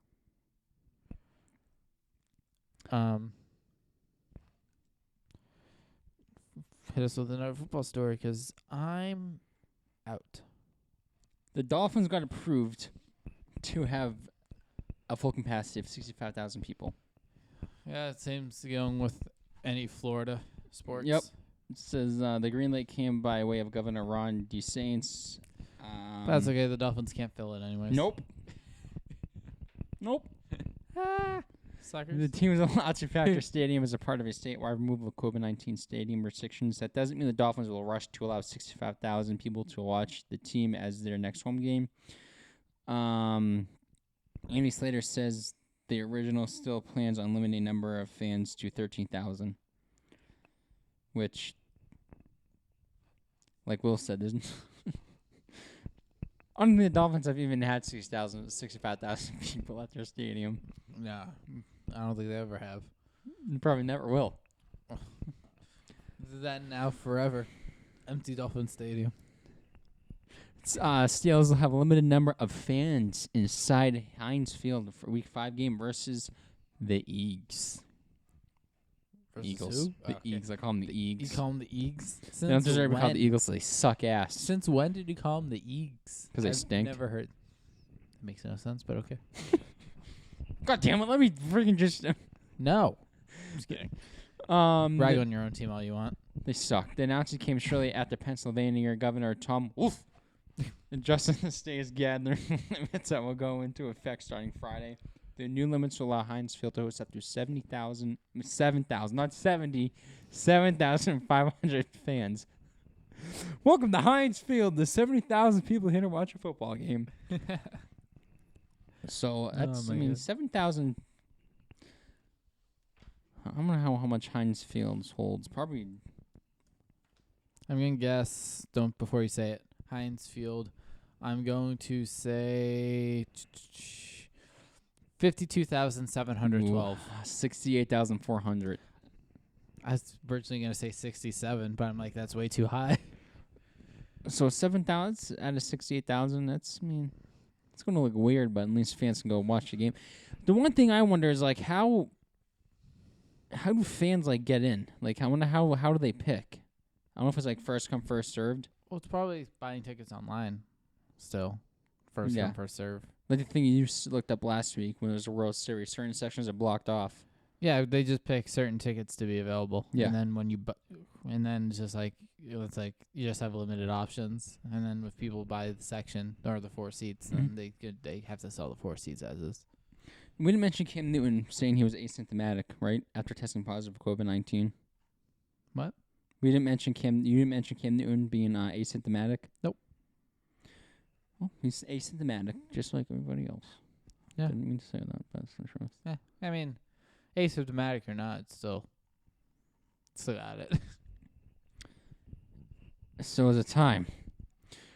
Hit us with another football story because I'm out.
The Dolphins got approved to have a full capacity of 65,000 people.
Yeah, it seems going with any Florida sports.
Yep. It says the green light came by way of Governor Ron DeSantis.
That's okay. The Dolphins can't fill it anyways.
Nope. Nope.
Suckers.
The team is allowed to factor stadium as a part of a statewide removal of COVID-19 stadium restrictions. That doesn't mean the Dolphins will rush to allow 65,000 people to watch the team as their next home game. Andy Slater says the original still plans on limiting number of fans to 13,000, which, like Will said, isn't. I don't think the Dolphins have even had 65,000 people at their stadium.
Nah, I don't think they ever have.
They probably never will.
That now forever. Empty Dolphin Stadium.
Steelers will have a limited number of fans inside Heinz Field for Week 5 game versus the Eagles. Eagles.
Who?
The Eagles. I call them the Eagles.
You call them the Eagles?
They don't deserve to be called the Eagles. They suck ass.
Since when did you call them the Eagles?
Because they stink.
Never heard. It makes no sense, but okay.
God damn it! Let me freaking just.
No. I'm just kidding. Brag on your own team all you want.
They suck. The announcement came shortly after Pennsylvania Governor Tom Wolf adjusted the state's gathering limits that will go into effect starting Friday. The new limits will allow Heinz Field to host up to 7,000, not 70, 7,500 fans. Welcome to Heinz Field. The 70,000 people here to watch a football game. So that's, God. 7,000. I don't know how much Heinz Field holds. Probably.
I'm going to guess, before you say it, Heinz Field, I'm going to say 52,712.
68,400.
I was originally going to say 67, but I'm like, that's way too high.
So 7,000 out of 68,000, it's going to look weird, but at least fans can go watch the game. The one thing I wonder is, like, how do fans, like, get in? Like, I wonder how do they pick? I don't know if it's, like, first come, first served.
Well, it's probably buying tickets online still. First come, first serve.
Like the thing you looked up last week when it was a World Series, certain sections are blocked off.
Yeah, they just pick certain tickets to be available.
Yeah.
And then when and then it's just like, it's like you just have limited options. And then if people buy the section or the 4 seats, then they have to sell the 4 seats as is.
We didn't mention Cam Newton saying he was asymptomatic, right? After testing positive for COVID-19.
What?
You didn't mention Cam Newton being asymptomatic?
Nope.
Well, he's asymptomatic, just like everybody else.
Yeah.
Didn't mean to say that, but that's the truth.
Yeah. I mean, asymptomatic or not, it's still got it.
So is it time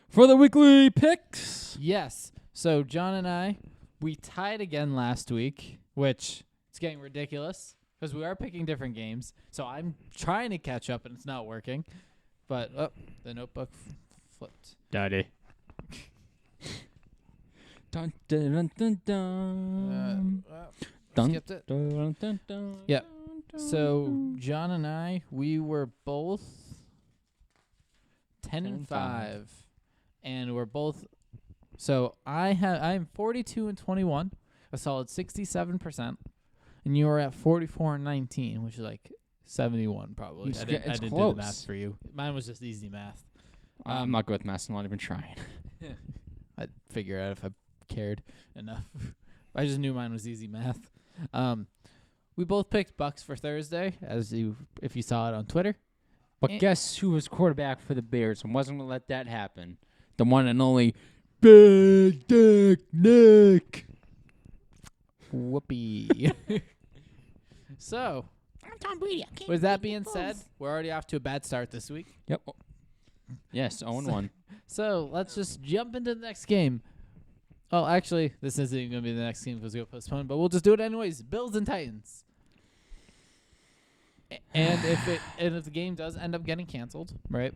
for the weekly picks?
Yes. So John and I, we tied again last week, which is getting ridiculous because we are picking different games. So I'm trying to catch up and it's not working. But the notebook flipped.
Daddy. Dun dun dun dun dun.
Skipped it.
Dun, dun, dun,
Yeah.
dun,
So
dun.
John and I, we were both 10-5, and we're both. So I'm 42-21, a solid 67%, and you are at 44-19, which is like 71 probably. I didn't do the math for you. Mine was just easy math.
I'm not good with math. I'm not even trying.
I'd figure out if I cared enough. I just knew mine was easy math. We both picked Bucks for Thursday, if you saw it on Twitter.
But guess who was quarterback for the Bears and wasn't going to let that happen? The one and only Big Dick Nick.
Whoopee. So,
I'm Tom Brady. I can't
with that
beat
being
the
said,
Bulls.
we're already off to a bad start this week.
Yep. Yes, 0-1.
So let's just jump into the next game. Oh, actually, this isn't even going to be the next game because we got postponed, but we'll just do it anyways. Bills and Titans. And if the game does end up getting canceled, right?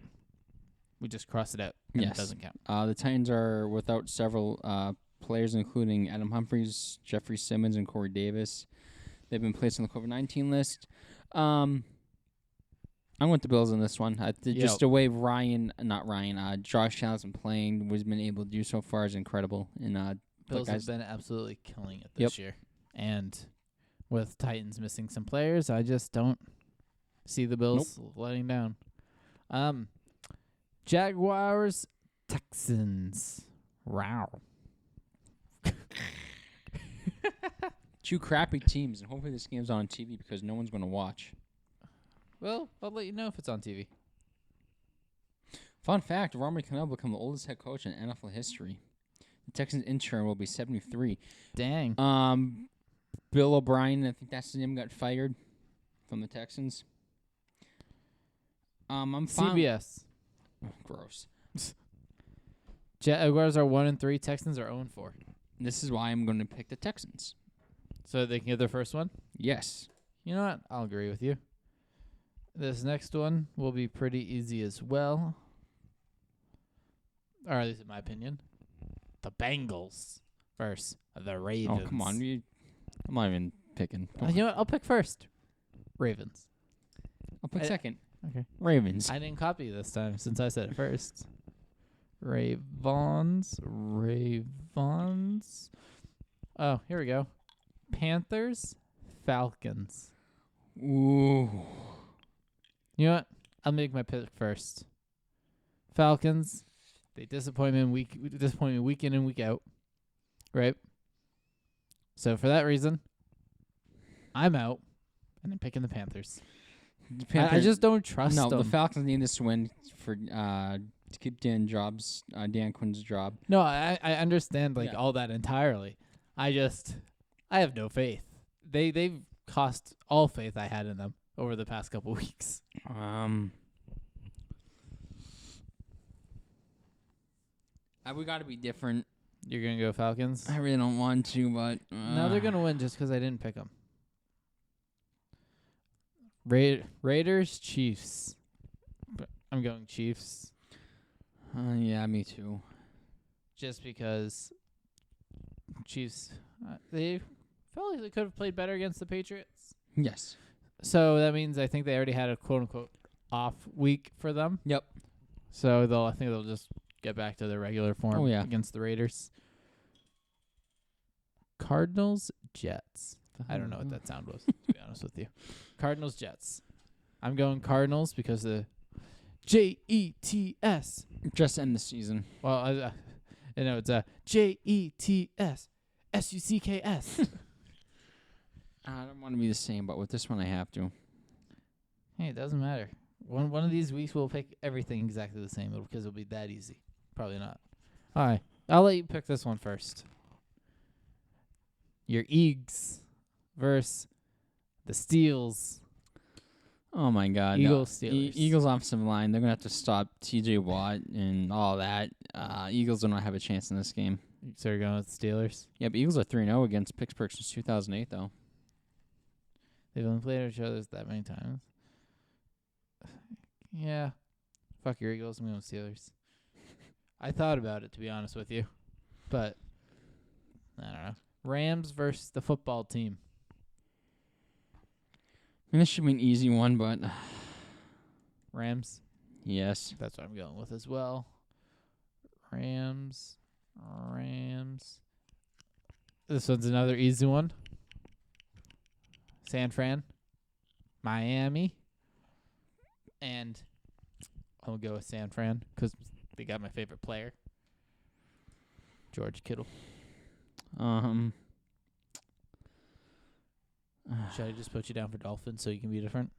We just cross it out. And
Yes.
It doesn't count.
The Titans are without several players, including Adam Humphries, Jeffrey Simmons, and Corey Davis. They've been placed on the COVID-19 list. I went the Bills on this one. Just the way Josh Allen's been playing, was been able to do so far is incredible. And
Bills have been absolutely killing it this year. And with Titans missing some players, I just don't see the Bills letting down. Jaguars, Texans. Wow.
two crappy teams, and hopefully this game's on TV because no one's going to watch.
Well, I'll let you know if it's on TV.
Fun fact, Romney Cannell will become the oldest head coach in NFL history. The Texans intern will be 73.
Dang.
Bill O'Brien, I think that's his name, got fired from the Texans. I'm fine.
CBS.
Gross.
Jaguars are 1-3. Texans are 0-4.
This is why I'm going to pick the Texans.
So they can get their first one?
Yes.
You know what? I'll agree with you. This next one will be pretty easy as well. Or at least in my opinion. The Bengals versus the Ravens.
Oh, come on. I'm not even picking.
You know what? I'll pick first. Ravens.
I'll pick second.
Okay.
Ravens.
I didn't copy this time since I said it first. Ravens. Oh, here we go. Panthers. Falcons.
Ooh.
You know what? I'll make my pick first. Falcons. They disappoint me week in and week out. Right? So for that reason, I'm out and I'm picking the Panthers. I just don't trust them.
The Falcons need this win for to keep Dan Quinn's job.
No, I understand all that entirely. I have no faith. They've cost all faith I had in them over the past couple weeks.
We got to be different.
You're gonna go Falcons?
I really don't want to, but
No, they're gonna win just because I didn't pick them. Raiders, Chiefs. I'm going Chiefs.
Yeah, me too.
Just because Chiefs, they felt like they could have played better against the Patriots.
Yes.
So that means I think they already had a quote-unquote off week for them.
Yep.
So I think they'll just get back to their regular form against the Raiders. Cardinals, Jets. I don't know what that sound was, to be honest with you. Cardinals, Jets. I'm going Cardinals because the Jets.
Just end the season.
Well, it's Jets. SUCKS.
I don't want to be the same, but with this one I have to.
Hey, it doesn't matter. One of these weeks we'll pick everything exactly the same because it'll be that easy. Probably not. All right. I'll let you pick this one first. Your Eags versus the Steels.
Oh, my God.
Eagles,
no.
Steelers.
Eagles offensive line. They're going to have to stop T.J. Watt and all that. Eagles do not have a chance in this game.
So you're going with the Steelers?
Yeah, but Eagles are 3-0 against Pittsburgh since 2008, though.
They've only played each other that many times. Yeah. Fuck your Eagles. I'm going with Steelers. I thought about it, to be honest with you. But, I don't know. Rams versus the football team.
I mean, this should be an easy one, but...
Rams?
Yes.
That's what I'm going with as well. Rams. This one's another easy one. San Fran. Miami. And I'll go with San Fran because they got my favorite player. George Kittle. Should I just put you down for Dolphins so you can be different?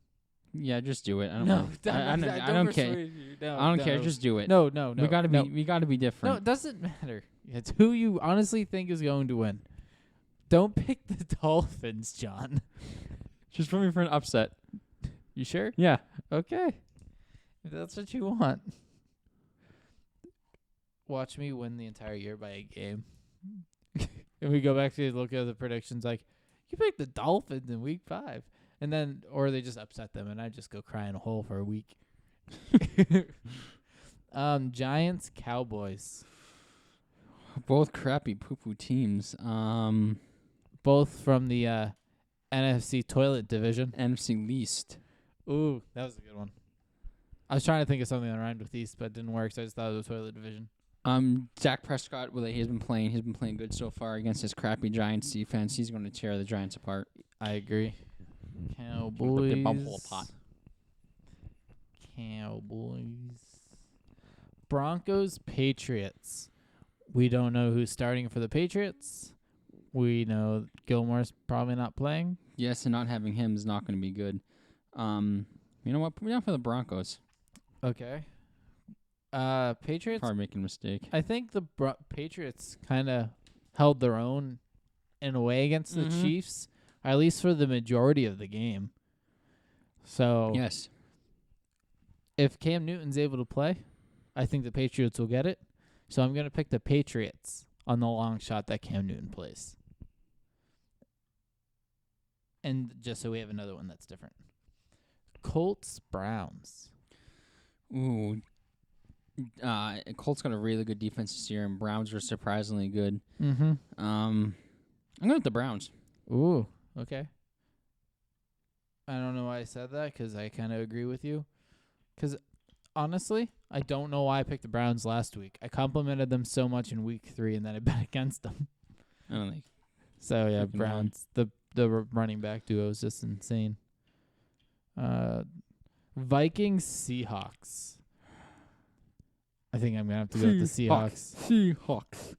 Yeah, just do it. I don't
No,
mind. I don't care. I don't care. Just do it.
No.
We gotta be. We gotta be different.
No, it doesn't matter. It's who you honestly think is going to win. Don't pick the Dolphins, John.
Just put me for an upset.
You sure?
Yeah.
Okay. If that's what you want. Watch me win the entire year by a game. And we go back to look at the predictions like, you picked the Dolphins in week 5. And then, or they just upset them and I just go cry in a hole for a week. Giants, Cowboys.
Both crappy poo-poo teams.
Both from the NFC toilet division.
NFC least.
Ooh, that was a good one. I was trying to think of something that rhymed with East, but it didn't work, so I just thought it was toilet division.
Dak Prescott, he's been playing good so far against his crappy Giants defense. He's going to tear the Giants apart.
I agree. Cowboys.
Pot.
Cowboys. Broncos, Patriots. We don't know who's starting for the Patriots. We know Gilmore's probably not playing.
Yes, and not having him is not going to be good. You know what? Put me down for the Broncos.
Okay. Patriots.
Probably making a mistake.
I think the Patriots kind of held their own in a way against the Chiefs, at least for the majority of the game. So
Yes.
if Cam Newton's able to play, I think the Patriots will get it. So I'm going to pick the Patriots on the long shot that Cam Newton plays. And just so we have another one that's different. Colts, Browns.
Ooh. Colts got a really good defense this year, and Browns were surprisingly good.
Mm-hmm.
I'm going with the Browns.
Ooh, okay. I don't know why I said that, because I kind of agree with you. Because, honestly, I don't know why I picked the Browns last week. I complimented them so much in week 3, and then I bet against them.
I don't think.
So, yeah,
Freaking
Browns. The running back duo is just insane. Vikings, Seahawks. I think I'm going to have to go with the Seahawks.
Seahawks.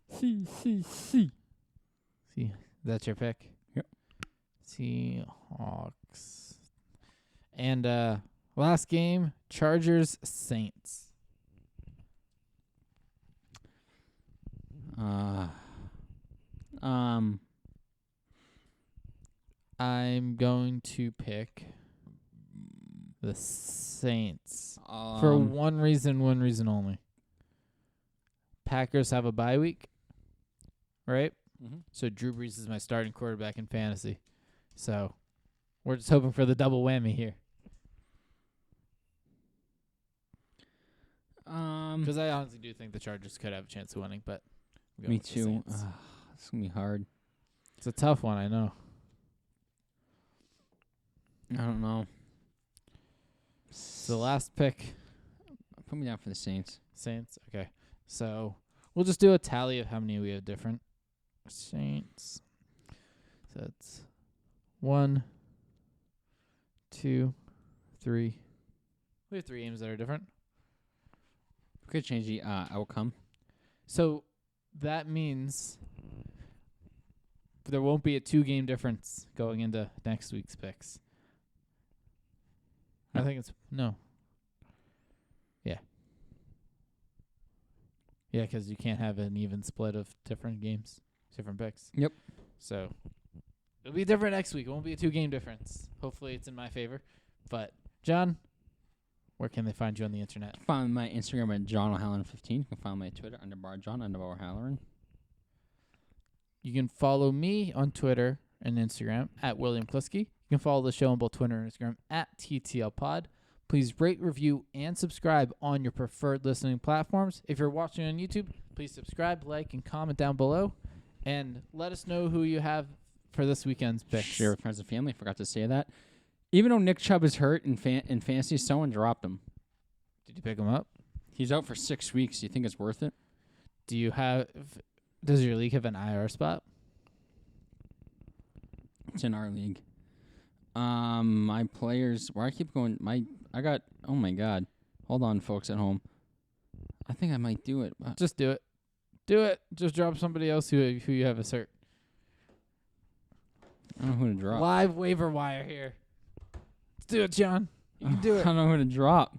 See, that's your pick?
Yep.
Seahawks. And last game, Chargers, Saints. I'm going to pick the Saints for one reason only. Packers have a bye week, right?
Mm-hmm.
So Drew Brees is my starting quarterback in fantasy. So we're just hoping for the double whammy here. Because I honestly do think the Chargers could have a chance of winning, but I'm going
Me
with the
too.
Saints.
It's going to be hard.
It's a tough one, I know.
I don't know.
It's the last pick.
Put me down for the Saints.
Saints. Okay. So we'll just do a tally of how many we have different. Saints. So it's 1, 2, 3. We have 3 games that are different.
We could change the outcome.
So that means there won't be a 2-game difference going into next week's picks.
No.
I think it's no. Yeah. Yeah, because you can't have an even split of different games, different picks.
Yep.
So it'll be different next week. It won't be a 2-game difference. Hopefully it's in my favor. But, John, where can they find you on the internet?
Find my Instagram at John O'Halloran 15. You can find my Twitter _John_O'Halloran.
You can follow me on Twitter and Instagram at William Kliski. You can follow the show on both Twitter and Instagram at TTL Pod. Please rate, review, and subscribe on your preferred listening platforms. If you're watching on YouTube, please subscribe, like, and comment down below. And let us know who you have for this weekend's picks.
Share with friends and family. Forgot to say that. Even though Nick Chubb is hurt in fantasy, someone dropped him.
Did you pick him up?
He's out for 6 weeks. Do you think it's worth it?
Does your league have an IR spot?
It's in our league. My players, where I keep going, oh my God. Hold on, folks at home. I think I might do it.
Just do it. Do it. Just drop somebody else who you have a cert.
I don't know who to drop.
Live waiver wire here. Let's do it, John. You can do
I
it.
don't know who to drop.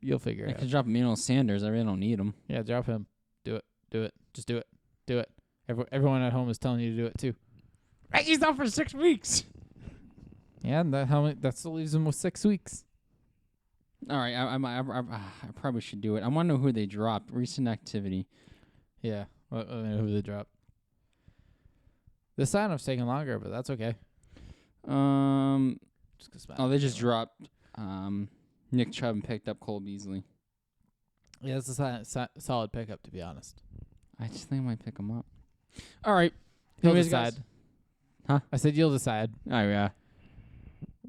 You'll figure
I
it out.
could drop Emmanuel Sanders. I really don't need him.
Yeah, drop him. Do it. Do it. Just do it. Do it. Everyone at home is telling you to do it too.
He's out for 6 weeks.
Yeah, and that still leaves him with 6 weeks.
All right, I probably should do it. I want to know who they dropped. Recent activity.
Yeah, who they dropped. The sign-off's taking longer, but that's okay.
They just dropped Nick Chubb and picked up Cole Beasley.
Yeah, it's a solid pickup, to be honest.
I just think I might pick him up. All right.
You'll
Anyways,
decide.
guys. Huh?
I said you'll decide.
Oh, yeah.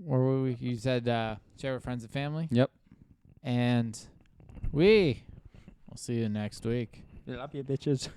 Or were we? You said share with friends and family.
Yep.
And we'll see you next week.
Love you, bitches.